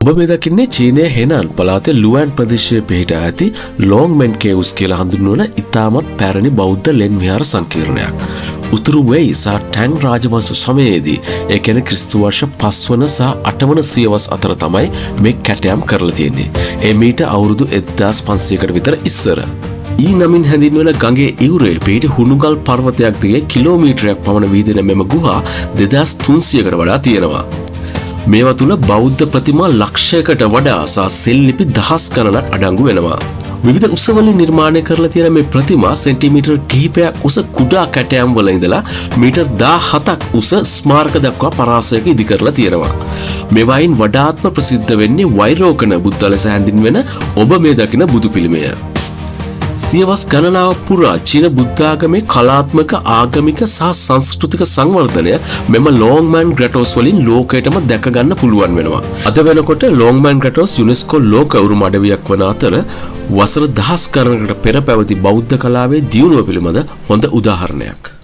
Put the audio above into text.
ඔබ මේ දකින්නේ චීනයේ හෙනාන් පළාතේ ලුවන් ප්‍රදේශයේ පිහිටා ඇති ලොන්ග්මෙන් කේව්ස් කියලා හඳුන්වන ඉතාමත් පැරණි බෞද්ධ ලෙන් විහාර සංකීර්ණයක්. උතුරු වෙයි සහ ටැන් රාජවංශ සමයේදී ඒ කියන්නේ ක්‍රිස්තු වර්ෂ 5 වන සහ 8 වන සියවස් අතර තමයි මේ කැටයම් කරලා තියෙන්නේ. ඒ මීට අවුරුදු 1500කට විතර ඉස්සර. ඊ නමින් හැඳින්වෙන ගඟේ ඉවුරේ පිහිටි හුණුගල් පර්වතයක් දිගේ කිලෝමීටරයක් පමණ විහිදෙන මෙම ගුහා 2300කට වඩා තියෙනවා. මේවා තුල බෞද්ධ ප්‍රතිමා ලක්ෂයකට වඩා සහ සෙල්ලිපි දහස් ගණනක් අඩංගු වෙනවා. විවිධ උසවලින් නිර්මාණය කරලා තියෙන මේ ප්‍රතිමා සෙන්ටිමීටර් කිහිපයක් උස කුඩා කැටයම් වල ඉඳලා මීටර් 17ක් උස ස්මාරක දක්වා පරාසයක ඉදි කරලා තියෙනවා. මේවායින් වඩාත්ම ප්‍රසිද්ධ වෙන්නේ වෛරෝකන බුද්ධ ලෙස හැඳින්වෙන ඔබ මේ දකින බුදු පිළිමය. සියවස් ගණනාවක් පුරා චීන බුද්ධාගමේ කලාත්මක ආගමික සහ සංස්කෘතික සංවර්ධනය මෙම ලොන්ග්මන් ග්‍රැටෝස් වලින් ලෝකයටම දැක ගන්න පුළුවන් වෙනවා. අද වෙනකොට ලොන්ග්මන් ග්‍රැටෝස් යුනෙස්කෝ ලෝක උරුම අඩවියක් වන අතර වසර 10 ගණනකට පෙර පැවති බෞද්ධ කලාවේ දියුණුව පිළිබඳ හොඳ උදාහරණයක්.